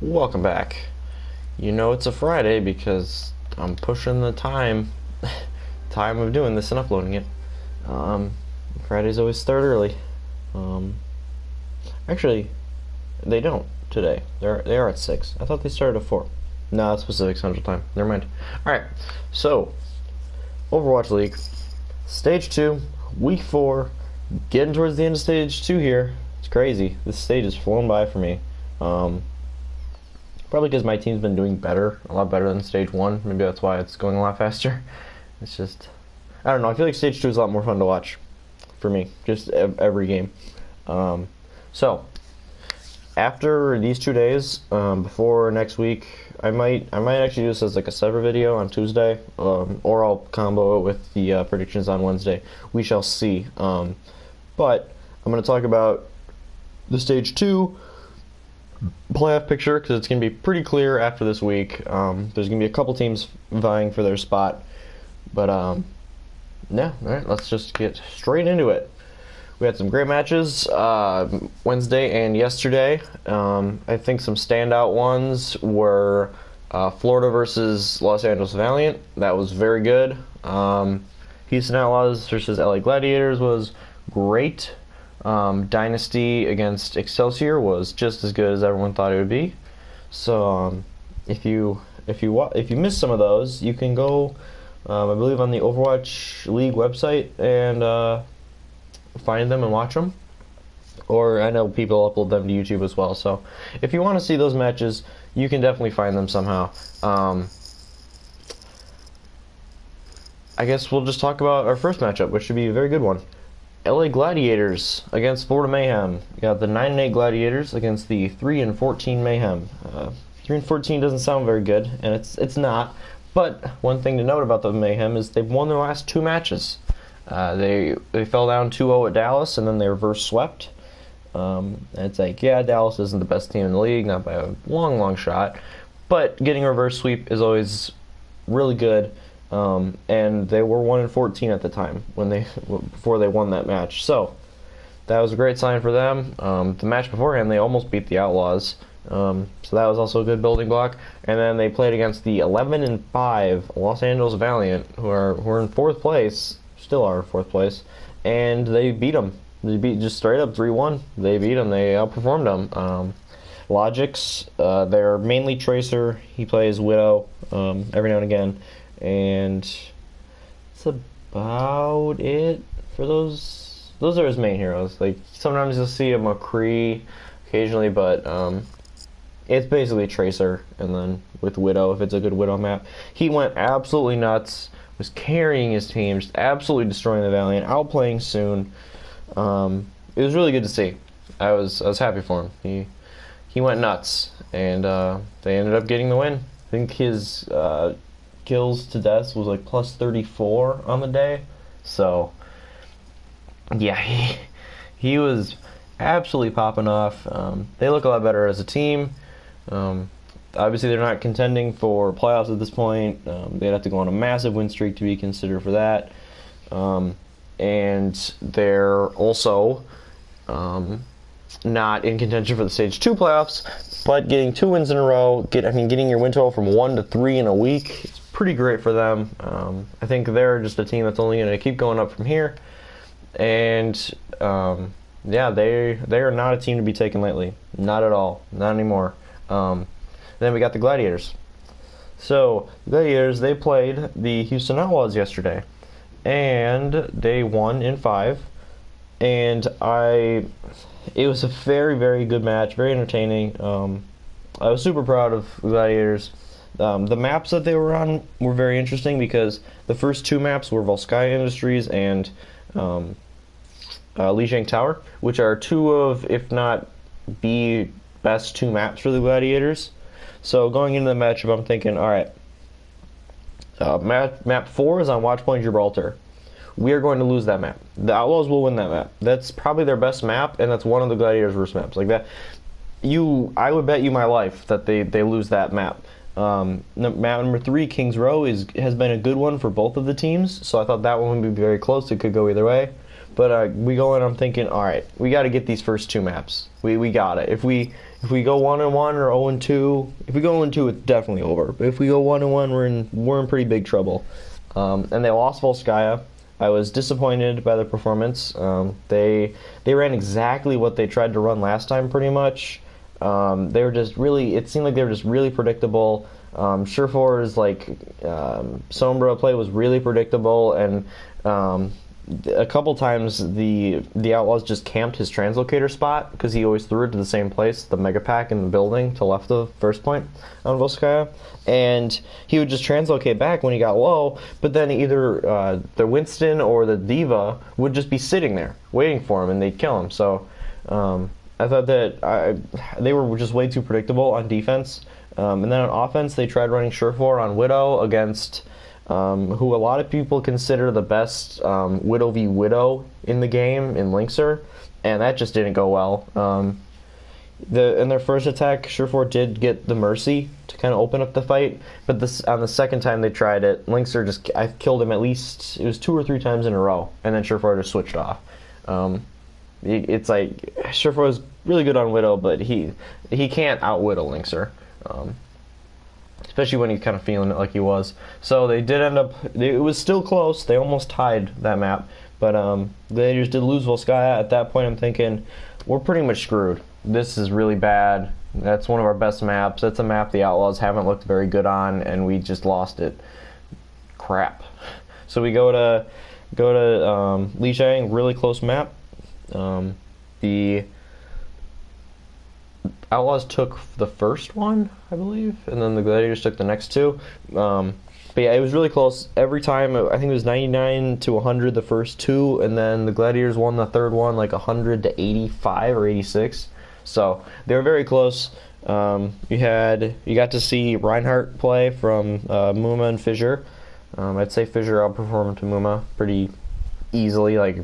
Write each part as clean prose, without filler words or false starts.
Welcome back. You know it's a Friday because I'm pushing the time of doing this and uploading it. Fridays always start early. Actually, they don't today. They are at 6. I thought they started at 4. No, it's Pacific Central Time. Never mind. Alright, so Overwatch League. Stage 2, Week 4. Getting towards the end of Stage 2 here. It's crazy. This stage has flown by for me. Probably because my team's been doing better, a lot better than Stage 1. Maybe that's why it's going a lot faster. It's just, I don't know, I feel like Stage 2 is a lot more fun to watch for me, just every game. So, after these 2 days, before next week, I might actually do this as like a separate video on Tuesday, or I'll combo it with the predictions on Wednesday. We shall see. But I'm going to talk about the Stage 2 playoff picture because it's going to be pretty clear after this week. There's going to be a couple teams vying for their spot. But, yeah, alright, let's just get straight into it. We had some great matches Wednesday and yesterday. I think some standout ones were Florida versus Los Angeles Valiant. That was very good. Houston Outlaws versus LA Gladiators was great. Dynasty against Excelsior was just as good as everyone thought it would be. So if you missed some of those, you can go, I believe, on the Overwatch League website and find them and watch them. Or I know people upload them to YouTube as well. So if you want to see those matches, you can definitely find them somehow. I guess we'll just talk about our first matchup, which should be a very good one. LA Gladiators against Florida Mayhem. You got the 9-8 Gladiators against the 3-14 Mayhem. 3-14 doesn't sound very good, and it's not. But one thing to note about the Mayhem is they've won their last 2 matches. They fell down 2-0 at Dallas, and then they reverse swept. And it's like, yeah, Dallas isn't the best team in the league, not by a long shot, but getting a reverse sweep is always really good. And they were 1-14 at the time before they won that match. So that was a great sign for them. The match beforehand, they almost beat the Outlaws. So that was also a good building block. And then they played against the 11-5 Los Angeles Valiant, who are in 4th place, still are in 4th place, and they beat them. They beat just straight up 3-1. They beat them. They outperformed them. Logix, they're mainly Tracer. He plays Widow every now and again. And that's about it for those. Those are his main heroes. Like, sometimes you'll see a McCree occasionally, but it's basically Tracer, and then with Widow, if it's a good Widow map. He went absolutely nuts, was carrying his team, just absolutely destroying the Valiant, outplaying Soon. It was really good to see. I was happy for him. He went nuts, and they ended up getting the win. I think his kills to deaths was like plus 34 on the day. So yeah, he was absolutely popping off. They look a lot better as a team. Obviously they're not contending for playoffs at this point. They'd have to go on a massive win streak to be considered for that. And they're also not in contention for the Stage 2 playoffs, but getting 2 wins in a row, getting your win total from 1 to 3 in a week, it's pretty great for them. I think they're just a team that's only going to keep going up from here. And yeah, they are not a team to be taken lightly. Not at all. Not anymore. Then we got the Gladiators. So, the Gladiators, they played the Houston Outlaws yesterday, and they won in 5. And it was a very, very good match, very entertaining. I was super proud of the Gladiators. The maps that they were on were very interesting because the first 2 maps were Volskaya Industries and Lijiang Tower, which are 2 of, if not the best 2 maps for the Gladiators. So going into the matchup, I'm thinking, alright, map 4 is on Watchpoint Gibraltar. We are going to lose that map. The Outlaws will win that map. That's probably their best map, and that's one of the Gladiators' worst maps. Like that, I would bet you my life that they lose that map. Map number 3, Kings Row, has been a good one for both of the teams, so I thought that one would be very close. It could go either way. But we go in, I'm thinking, all right, we got to get these first 2 maps. We got it. If we go 1-1 or 0-2, if we go 0-2, it's definitely over. But if we go 1-1, we're in pretty big trouble. And they lost Volskaya. I was disappointed by their performance. They ran exactly what they tried to run last time, pretty much. They were just really. It seemed like they were just really predictable. Surefour's Sombra play was really predictable, and a couple times the Outlaws just camped his translocator spot because he always threw it to the same place, the mega pack in the building to left of first point on Volskaya, and he would just translocate back when he got low, but then either the Winston or the Diva would just be sitting there waiting for him and they'd kill him. So I thought that they were just way too predictable on defense. And then on offense, they tried running Surefour on Widow against who a lot of people consider the best Widow v Widow in the game in Linkser, and that just didn't go well. In their first attack, Surefour did get the Mercy to kind of open up the fight, but on the second time they tried it, Linkser I killed him at least, it was 2 or 3 times in a row, and then Surefour just switched off. It's like Surefour is really good on Widow, but he can't out-Widow Linkser. Especially when he's kind of feeling it like he was. So they did end up, it was still close, they almost tied that map, but they just did lose Volskaya. At that point I'm thinking, we're pretty much screwed. This is really bad. That's one of our best maps. That's a map the Outlaws haven't looked very good on, and we just lost it. Crap. So we go to Lijiang, really close map. The Outlaws took the first one, I believe, and then the Gladiators took the next 2. But yeah, it was really close. Every time, I think it was 99 to 100 the first 2, and then the Gladiators won the third one like 100 to 85 or 86. So they were very close. You got to see Reinhardt play from Muma and Fissure. I'd say Fissure outperformed Muma pretty easily. Like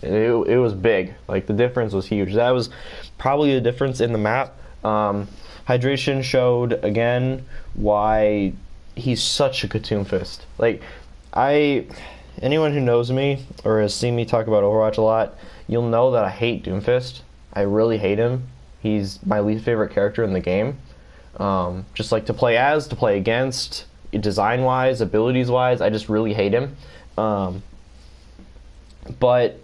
it was big. Like the difference was huge. That was probably the difference in the map. Hydration showed again why he's such a Katoomfist. Like anyone who knows me or has seen me talk about Overwatch a lot, you'll know that I hate Doomfist. I really hate him. He's my least favorite character in the game. Just like to play as, to play against, design-wise, abilities-wise, I just really hate him. But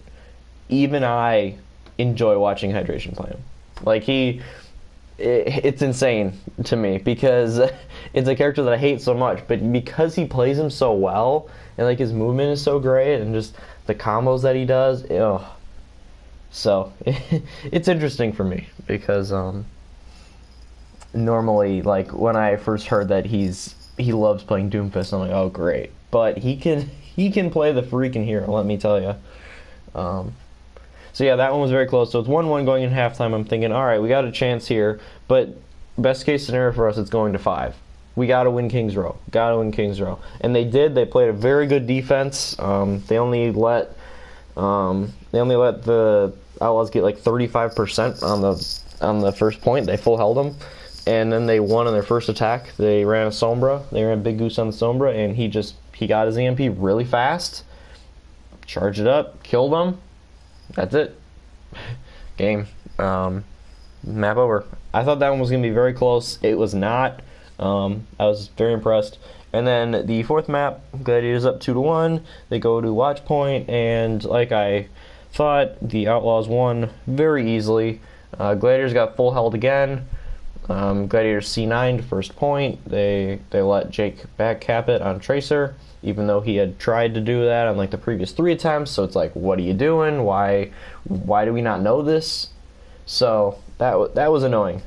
even I enjoy watching Hydration play him. Like it's insane to me because it's a character that I hate so much, but because he plays him so well and like his movement is so great and just the combos that he does, so it's interesting for me because normally like when I first heard that he loves playing Doomfist, I'm like, oh great, but he can play the freaking hero, let me tell you. So yeah, that one was very close. So it's 1-1 going in halftime. I'm thinking, all right, we got a chance here, but best case scenario for us, it's going to 5. We got to win Kings Row. Got to win Kings Row. And they did. They played a very good defense. They only let the Outlaws get like 35% on the first point. They full held them, and then they won on their first attack. They ran a Sombra. They ran Big Goose on the Sombra, and he got his EMP really fast. Charged it up, killed them. That's it. Game. Map over. I thought that one was going to be very close. It was not. I was very impressed. And then the fourth map, Gladiators up 2-1. They go to Watch Point, and like I thought, the Outlaws won very easily. Gladiators got full held again. Gladiators C9 to first point. They let Jake back cap it on Tracer, even though he had tried to do that on like the previous 3 attempts. So it's like, what are you doing? Why do we not know this? So that was annoying.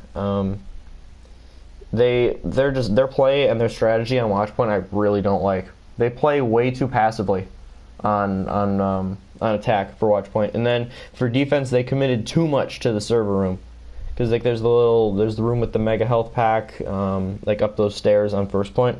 Their play and their strategy on Watchpoint I really don't like. They play way too passively on attack for Watchpoint, and then for defense they committed too much to the server room. Because like there's the room with the mega health pack, like up those stairs on first point.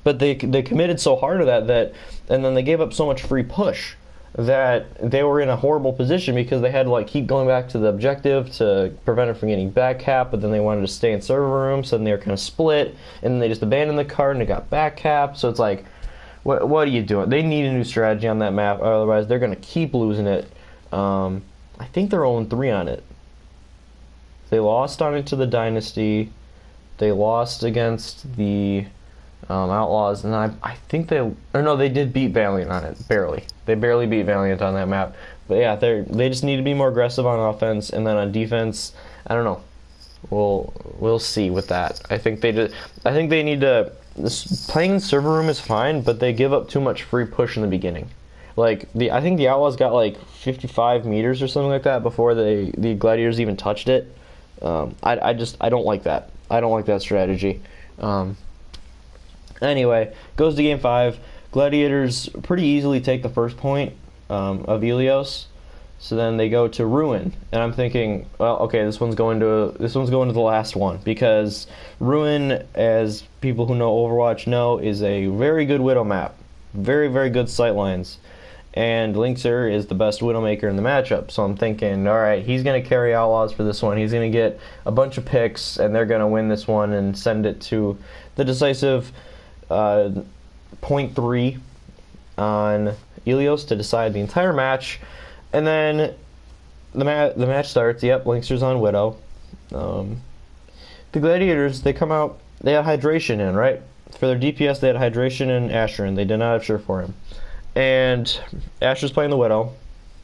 But they committed so hard to that, and then they gave up so much free push that they were in a horrible position because they had to like keep going back to the objective to prevent it from getting back cap, but then they wanted to stay in server room, so then they were kind of split, and then they just abandoned the card and it got back cap. So it's like, What are you doing? They need a new strategy on that map, otherwise they're gonna keep losing it. I think they're 0-3 on it. They lost on it to the Dynasty. They lost against the Outlaws, and I think they did beat Valiant on it, barely. They barely beat Valiant on that map. But yeah, they just need to be more aggressive on offense, and then on defense, I don't know. We'll see with that. I think they need to. Playing in server room is fine, but they give up too much free push in the beginning. Like I think the Outlaws got like 55 meters or something like that before the Gladiators even touched it. I don't like that. I don't like that strategy. Anyway, goes to game 5. Gladiators pretty easily take the first point of Ilios. So then they go to Ruin, and I'm thinking, well, okay, this one's going to the last one, because Ruin, as people who know Overwatch know, is a very good Widow map, very, very good sightlines, and Linkser is the best Widowmaker in the matchup. So I'm thinking, all right, he's going to carry Outlaws for this one. He's going to get a bunch of picks, and they're going to win this one and send it to the decisive point 3 on Ilios to decide the entire match. And then the match starts. Yep, Linkster's on Widow. The Gladiators, they come out, they had Hydration in, right? For their DPS, they had Hydration and Asher in. They did not have Sure for him. And Asher's playing the Widow.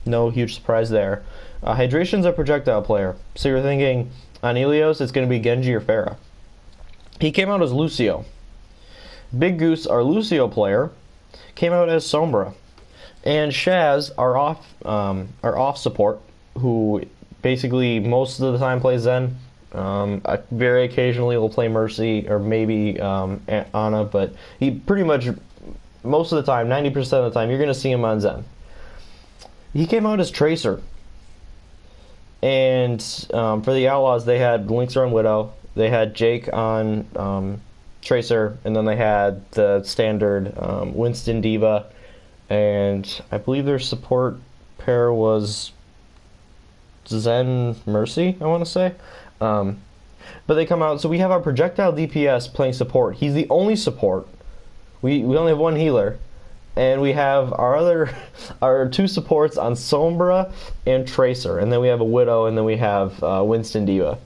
No huge surprise there. Hydration's a projectile player. So you're thinking, on Ilios, it's going to be Genji or Pharah. He came out as Lucio. Big Goose, our Lucio player, came out as Sombra. And Shaz, our off support, who basically most of the time plays Zen. Very occasionally will play Mercy or maybe Ana, but he pretty much most of the time, 90% of the time, you're going to see him on Zen. He came out as Tracer. And for the Outlaws, they had Linkser on Widow, they had Jake on Tracer, and then they had the standard Winston Diva. And I believe their support pair was Zen Mercy, I want to say. But they come out, so we have our projectile DPS playing support. He's the only support. We only have one healer. And we have our 2 supports on Sombra and Tracer. And then we have a Widow, and then we have Winston Diva.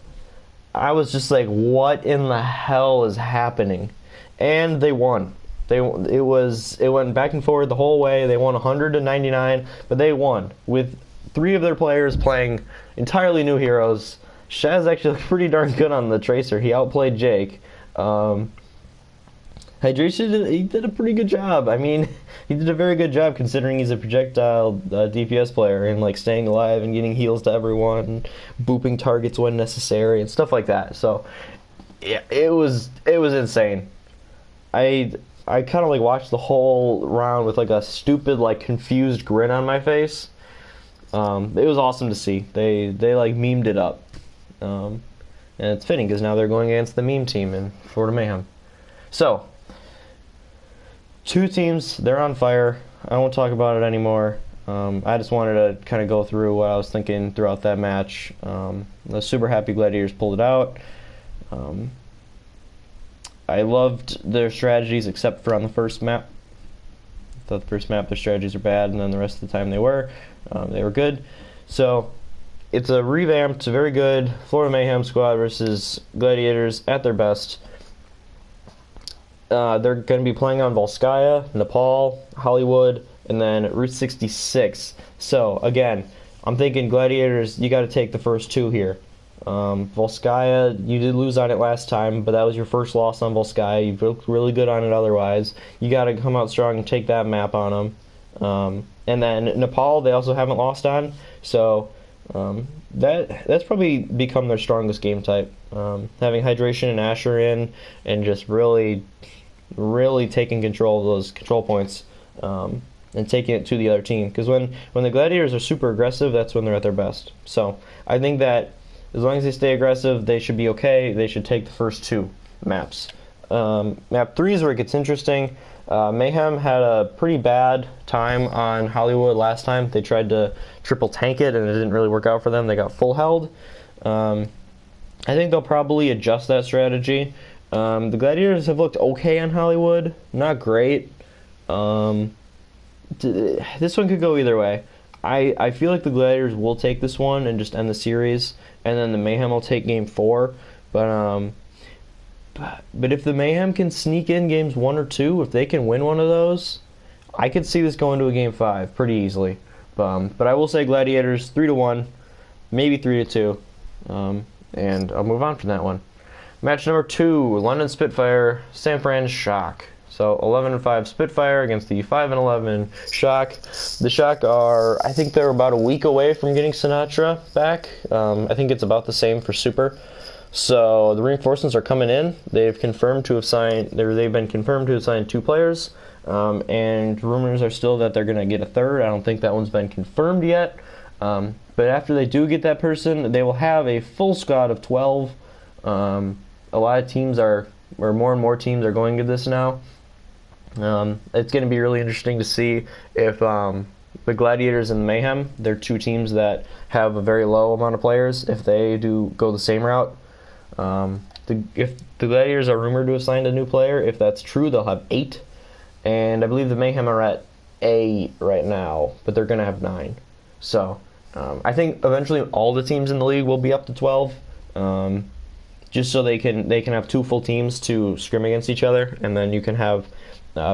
I was just like, what in the hell is happening? And they won. It went back and forward the whole way. They won 100-99, but they won with 3 of their players playing entirely new heroes. Shaz actually looked pretty darn good on the Tracer. He outplayed Jake. Hydration, he did a pretty good job. I mean, he did a very good job considering he's a projectile DPS player and like staying alive and getting heals to everyone, and booping targets when necessary and stuff like that. So, yeah, it was insane. I kind of like watched the whole round with like a stupid, like confused grin on my face. It was awesome to see. They like memed it up, and it's fitting because now they're going against the meme team in Florida Mayhem. So 2 teams, they're on fire. I won't talk about it anymore. I just wanted to kind of go through what I was thinking throughout that match. I was super happy Gladiators pulled it out. I loved their strategies except for on the first map. I thought the first map their strategies were bad, and then the rest of the time they were good. So it's a revamped, very good Florida Mayhem squad versus Gladiators at their best. They're going to be playing on Volskaya, Nepal, Hollywood, and then Route 66. So again, I'm thinking Gladiators, you got to take the first 2 here. Volskaya, you did lose on it last time, but that was your first loss on Volskaya. You looked really good on it otherwise. You got to come out strong and take that map on them. And then Nepal, they also haven't lost on, so that's probably become their strongest game type. Having Hydration and Asher in, and just really taking control of those control points, and taking it to the other team. Because when the Gladiators are super aggressive, that's when they're at their best. So I think that as long as they stay aggressive, they should be okay. They should take the first 2 maps. Map 3 is where it gets interesting. Mayhem had a pretty bad time on Hollywood last time. They tried to triple tank it, and it didn't really work out for them. They got full held. I think they'll probably adjust that strategy. The Gladiators have looked okay on Hollywood. Not great. This one could go either way. I feel like the Gladiators will take this one and just end the series, and then the Mayhem will take Game 4. But if the Mayhem can sneak in games 1 or 2, if they can win one of those, I could see this going to a Game 5 pretty easily. But I will say Gladiators 3-1, maybe 3-2, and I'll move on from that one. Match number 2, London Spitfire, San Fran Shock. So 11-5 Spitfire against the 5-11 Shock. The Shock are, I think they're about a week away from getting Sinatra back. I think it's about the same for Super. So the reinforcements are coming in. They've been confirmed to have signed 2 players, and rumors are still that they're going to get a third. I don't think that one's been confirmed yet. But after they do get that person, they will have a full squad of 12. A lot of teams or more and more teams are going to this now. It's going to be really interesting to see if the Gladiators and the Mayhem, they're 2 teams that have a very low amount of players, if they do go the same route. If the Gladiators are rumored to have signed a new player, if that's true, they'll have 8. And I believe the Mayhem are at 8 right now, but they're going to have 9. So I think eventually all the teams in the league will be up to 12. Just so they can have 2 full teams to scrim against each other, and then you can have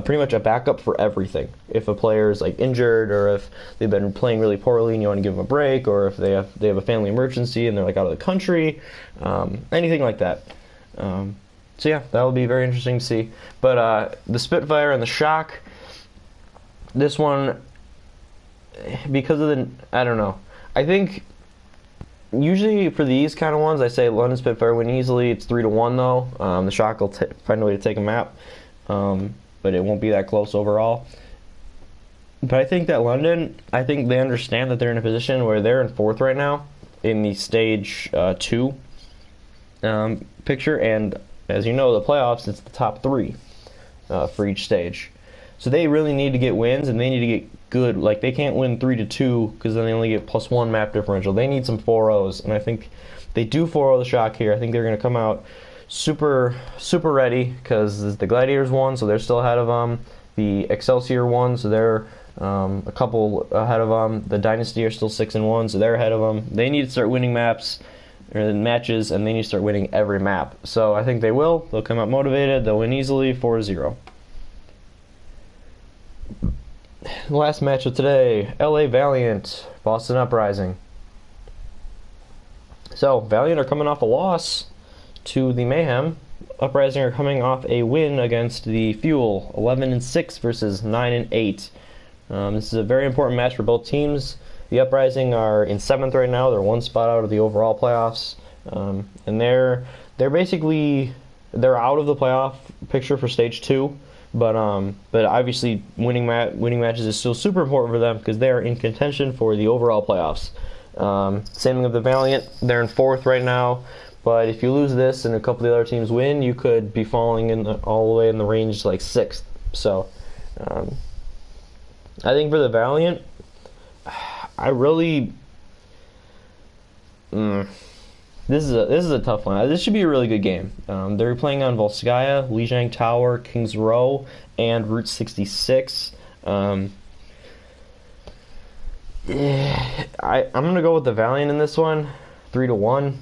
pretty much a backup for everything. If a player is like injured, or if they've been playing really poorly and you want to give them a break, or if they have a family emergency and they're like out of the country, anything like that. So yeah, that will be very interesting to see. But the Spitfire and the Shock, this one, because of I don't know. I think usually for these kind of ones, I say London Spitfire win easily. It's 3-1 though. The Shock will find a way to take a map, but it won't be that close overall. But I think that London, I think they understand that they're in a position where they're in 4th right now in the stage 2 picture, and as you know, the playoffs, it's the top 3 for each stage. So they really need to get wins, and they need to get good. Like, they can't win 3-2 because then they only get +1 map differential. They need some 4-0s, and I think they do 4-0 the Shock here. I think they're going to come out super ready, because the Gladiators won, so they're still ahead of them. The Excelsior won, so they're a couple ahead of them. The Dynasty are still 6-1, so they're ahead of them. They need to start winning matches, and they need to start winning every map. So I think they will. They'll come out motivated. They'll win easily, 4-0. Last match of today, LA Valiant, Boston Uprising. So Valiant are coming off a loss to the Mayhem. Uprising are coming off a win against the Fuel, 11-6 versus 9-8. This is a very important match for both teams. The Uprising are in 7th right now. They're 1 spot out of the overall playoffs, and they're basically out of the playoff picture for stage 2. But obviously winning matches is still super important for them, because they are in contention for the overall playoffs. Same thing with the Valiant. They're in 4th right now. But if you lose this and a couple of the other teams win, you could be falling all the way in the range like 6th. So I think for the Valiant, I really this is a tough one. This should be a really good game. They're playing on Volskaya, Lijiang Tower, Kings Row, and Route 66. I'm gonna go with the Valiant in this one, 3-1.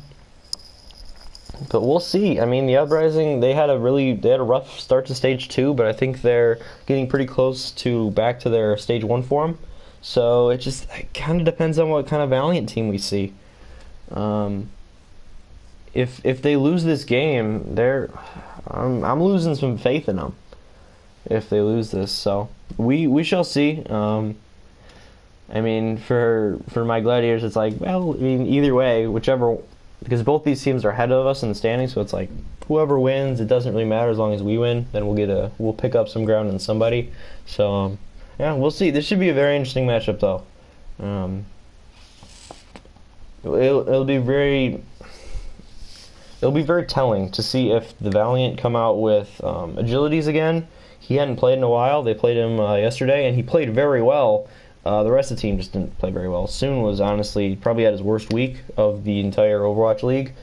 But we'll see. I mean, the Uprising, they had a rough start to stage 2, but I think they're getting pretty close to back to their stage 1 form. So it kind of depends on what kind of Valiant team we see. If they lose this game, I'm losing some faith in them. If they lose this, so we shall see. I mean, for my Gladiators, it's like, well, I mean, either way, whichever. Because both these teams are ahead of us in the standings, so it's like whoever wins, it doesn't really matter as long as we win. Then we'll pick up some ground in somebody. So yeah, we'll see. This should be a very interesting matchup, though. It'll be very telling to see if the Valiant come out with Agilities again. He hadn't played in a while. They played him yesterday, and he played very well. The rest of the team just didn't play very well. Soon was honestly probably at his worst week of the entire Overwatch League.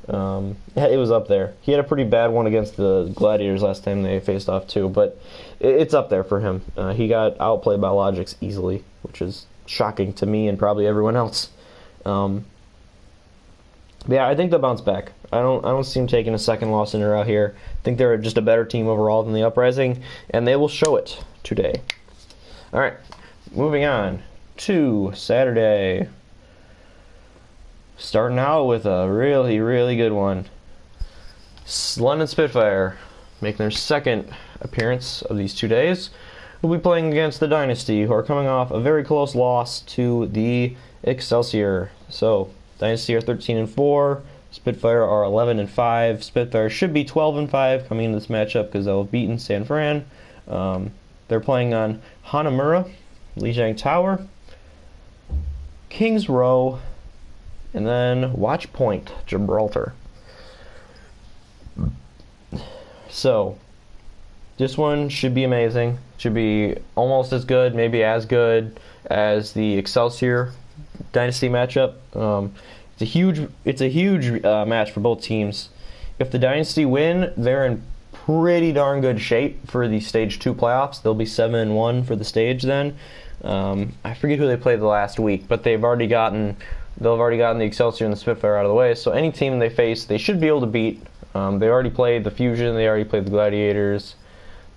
It was up there. He had a pretty bad one against the Gladiators last time they faced off too, but it's up there for him. He got outplayed by Logix easily, which is shocking to me and probably everyone else. Yeah, I think they'll bounce back. I don't see them taking a second loss in a row here. I think they're just a better team overall than the Uprising, and they will show it today. All right, moving on to Saturday. Starting out with a really, really good one. London Spitfire, making their second appearance of these 2 days, will be playing against the Dynasty, who are coming off a very close loss to the Excelsior. So, Dynasty are 13-4, Spitfire are 11-5. Spitfire should be 12-5 coming into this matchup because they'll have beaten San Fran. They're playing on Hanamura, Lijiang Tower, Kings Row, and then Watch Point, Gibraltar. So, this one should be amazing. Should be almost as good, maybe as good as the Excelsior Dynasty matchup. It's a huge match for both teams. If the Dynasty win, they're in pretty darn good shape for the Stage 2 playoffs. They'll be 7-1 for the stage then. I forget who they played the last week, but they've already gotten the Excelsior and the Spitfire out of the way. So any team they face, they should be able to beat. They already played the Fusion. They already played the Gladiators.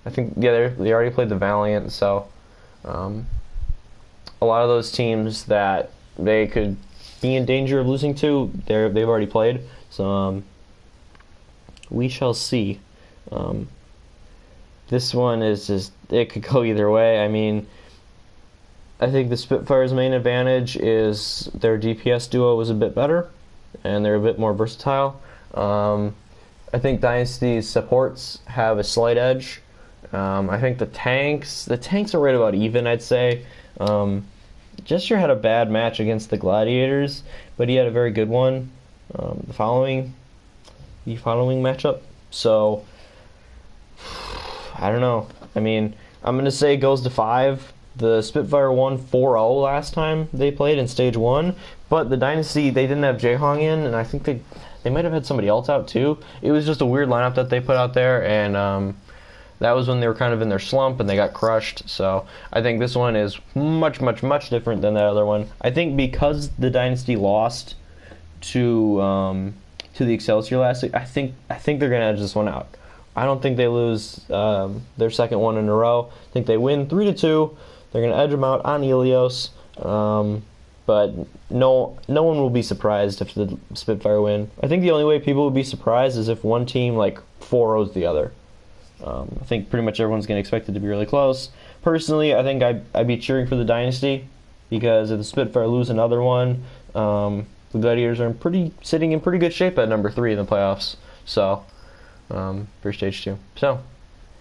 I think, yeah, they already played the Valiant. So a lot of those teams that they could be in danger of losing to, they've already played. So we shall see. This one is just, it could go either way. I mean, I think the Spitfire's main advantage is their DPS duo was a bit better, and they're a bit more versatile. I think Dynasty's supports have a slight edge. I think the tanks are right about even, I'd say. Gesture had a bad match against the Gladiators, but he had a very good one the following matchup. So, I don't know. I mean, I'm going to say it goes to 5. The Spitfire won 4-0 last time they played in Stage 1, but the Dynasty, they didn't have Jaehong in, and I think they might have had somebody else out too. It was just a weird lineup that they put out there, and that was when they were kind of in their slump and they got crushed. So I think this one is much, much, much different than that other one. I think because the Dynasty lost to the Excelsior last week, I think they're going to edge this one out. I don't think they lose their second one in a row. I think they win 3-2. They're going to edge them out on Ilios. But no one will be surprised if the Spitfire win. I think the only way people will be surprised is if one team like 4-0s the other. I think pretty much everyone's going to expect it to be really close. Personally, I think I'd be cheering for the Dynasty, because if the Spitfire lose another one, the Gladiators are sitting in pretty good shape at number 3 in the playoffs. So, for Stage 2. So,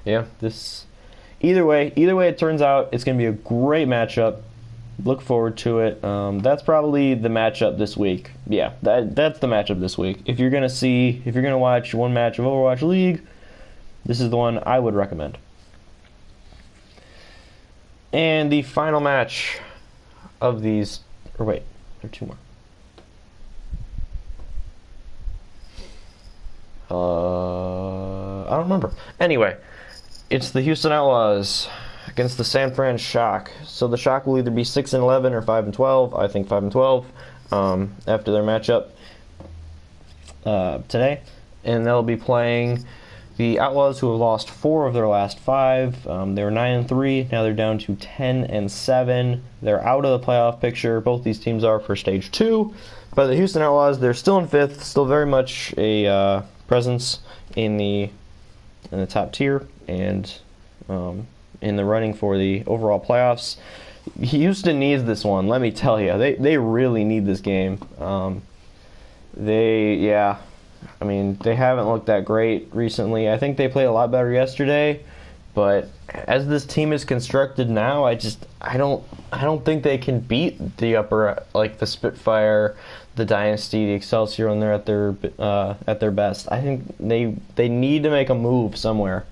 yeah, either way it turns out, it's going to be a great matchup. Look forward to it. That's probably the matchup this week. Yeah, that's the matchup this week. If you're going to watch one match of Overwatch League, this is the one I would recommend. And the final match of these, or wait, there are 2 more. I don't remember. Anyway, it's the Houston Outlaws against the San Fran Shock. So the Shock will either be 6-11 or 5-12. I think 5-12 after their matchup today, and they'll be playing the Outlaws, who have lost 4 of their last 5. They were 9-3. Now they're down to 10-7. They're out of the playoff picture. Both these teams are for Stage 2. But the Houston Outlaws, they're still in 5th. Still very much a presence in the top tier and in the running for the overall playoffs. Houston needs this one. Let me tell you, they really need this game. I mean, they haven't looked that great recently. I think they played a lot better yesterday, but as this team is constructed now, I don't think they can beat the upper, like the Spitfire, the Dynasty, the Excelsior when they're at their best. I think they need to make a move somewhere.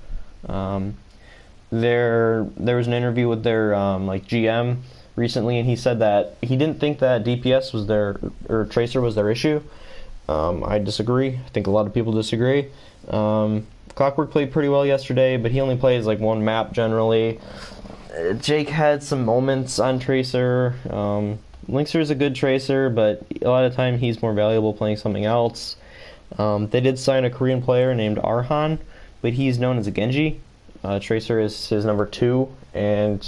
There was an interview with their GM recently, and he said that he didn't think that DPS was or Tracer was their issue. I disagree. I think a lot of people disagree. Clockwork played pretty well yesterday, but he only plays like one map generally. Jake had some moments on Tracer. Linkster is a good Tracer, but a lot of time he's more valuable playing something else. They did sign a Korean player named Arhan, but he's known as a Genji. Tracer is his number 2, and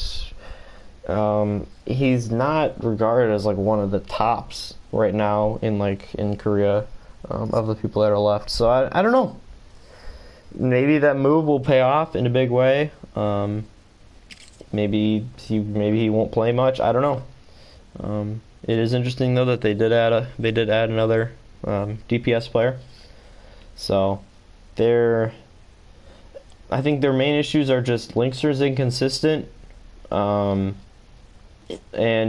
he's not regarded as like one of the tops right now in Korea of the people that are left. So I don't know. Maybe that move will pay off in a big way. Maybe he won't play much. I don't know. It is interesting though that they did add another DPS player. So I think their main issues are just Linkster's inconsistent, and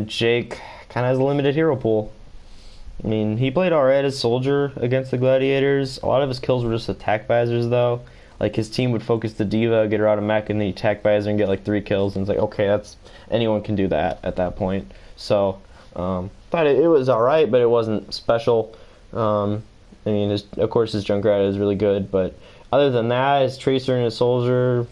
Jake kind of has a limited hero pool. I mean, he played alright as Soldier against the Gladiators. A lot of his kills were just attack visors, though. Like, his team would focus the D.Va, get her out of mech, and then attack visor and get like 3 kills. And it's like, okay, anyone can do that at that point. So, thought it was alright, but it wasn't special. I mean, of course, his Junkrat is really good, but other than that, his Tracer and his Soldier,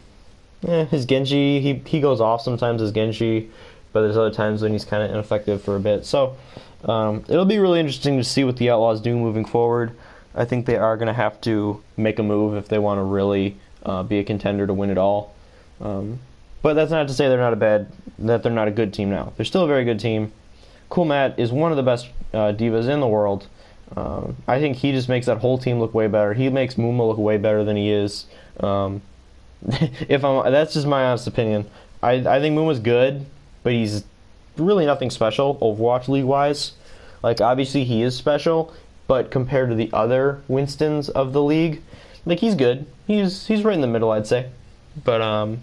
his Genji, he goes off sometimes as Genji, but there's other times when he's kind of ineffective for a bit. So, it'll be really interesting to see what the Outlaws do moving forward. I think they are going to have to make a move if they want to really be a contender to win it all. But that's not to say that they're not a good team now. They're still a very good team. Cool Matt is one of the best divas in the world. I think he just makes that whole team look way better. He makes Muma look way better than he is. That's just my honest opinion. I think Muma's good, but he's really nothing special Overwatch League wise. Like, obviously he is special, but compared to the other Winstons of the league, like, he's good. He's right in the middle, I'd say. But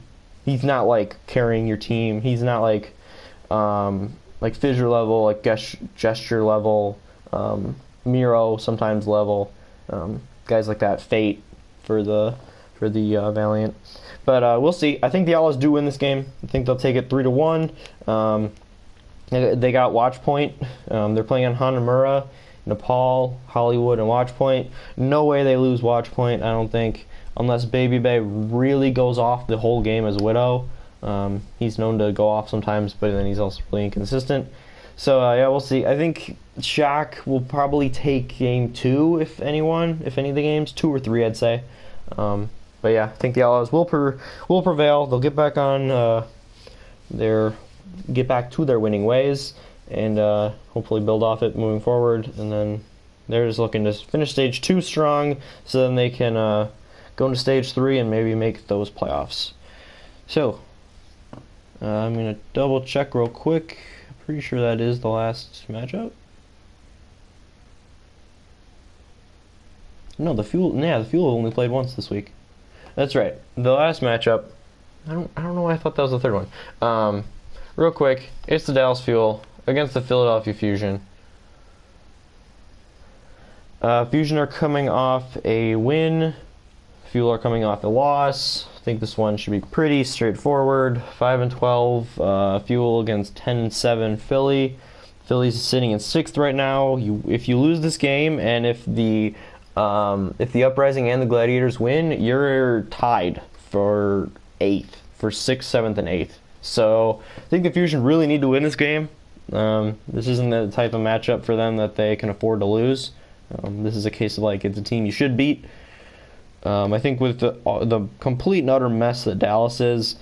he's not like carrying your team. He's not like Fissure level, like gesture level, Miro sometimes level, guys like that. Fate for the Valiant. But we'll see. I think the Outlaws do win this game. I think they'll take it 3-1. They got Watchpoint. They're playing on Hanamura, Nepal, Hollywood, and Watchpoint. No way they lose Watchpoint, I don't think, unless Baby Bay really goes off the whole game as Widow. He's known to go off sometimes, but then he's also really inconsistent. So, yeah, we'll see. I think Shock will probably take game 2, if any of the games. 2 or 3, I'd say. But, yeah, I think the Outlaws will prevail. They'll get back on get back to their winning ways, and hopefully build off it moving forward. And then they're just looking to finish stage 2 strong, so then they can go into stage 3 and maybe make those playoffs. So I'm gonna double check real quick. Pretty sure that is the last matchup. No, the Fuel only played once this week. That's right. The last matchup. I don't know why I thought that was the third one. Real quick, it's the Dallas Fuel against the Philadelphia Fusion. Fusion are coming off a win. Fuel are coming off a loss. I think this one should be pretty straightforward. 5-12 Fuel against 10-7 Philly. Philly's sitting in 6th right now. If you lose this game, and if the Uprising and the Gladiators win, you're tied for 8th, for 6th, 7th, and 8th. So I think the Fusion really need to win this game. This isn't the type of matchup for them that they can afford to lose. This is a case of like, it's a team you should beat. I think with the complete and utter mess that Dallas is,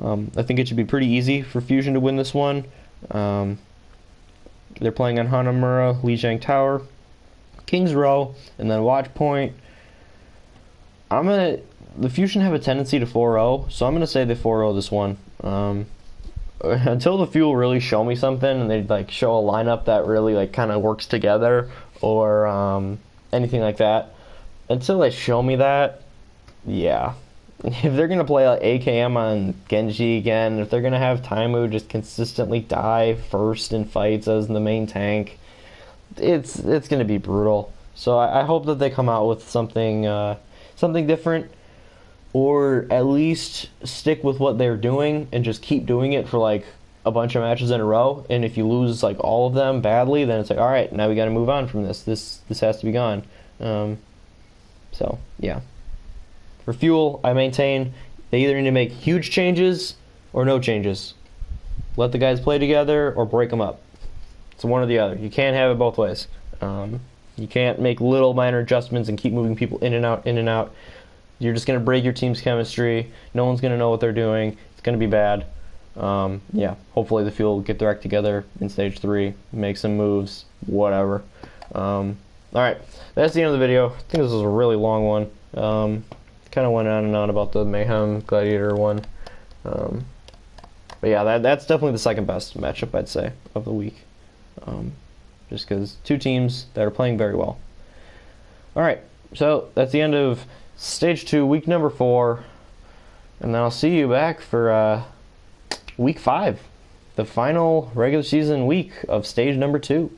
I think it should be pretty easy for Fusion to win this one. They're playing on Hanamura, Lijiang Tower, King's Row, and then Watchpoint. The Fusion have a tendency to 4-0, so I'm going to say they 4-0 this one. Until the Fuel really show me something, and they like show a lineup that really like kind of works together, or anything like that. Until they show me that, yeah. If they're gonna play like AKM on Genji again, if they're gonna have Taimu just consistently die first in fights as the main tank, it's gonna be brutal. So I hope that they come out with something different, or at least stick with what they're doing and just keep doing it for like a bunch of matches in a row. And if you lose like all of them badly, then it's like, all right, now we got to move on from this. This has to be gone. So, yeah. For fuel, I maintain they either need to make huge changes or no changes. Let the guys play together or break them up. It's one or the other. You can't have it both ways. You can't make little minor adjustments and keep moving people in and out, in and out. You're just going to break your team's chemistry. No one's going to know what they're doing. It's going to be bad. Yeah, hopefully the fuel will get their act together in Stage 3, make some moves, whatever. Alright, that's the end of the video. I think this was a really long one. Kind of went on and on about the Mayhem Gladiator one. But yeah, that's definitely the second best matchup, I'd say, of the week. Just because two teams that are playing very well. Alright, so that's the end of Stage 2, week number 4. And then I'll see you back for week 5, the final regular season week of Stage number 2.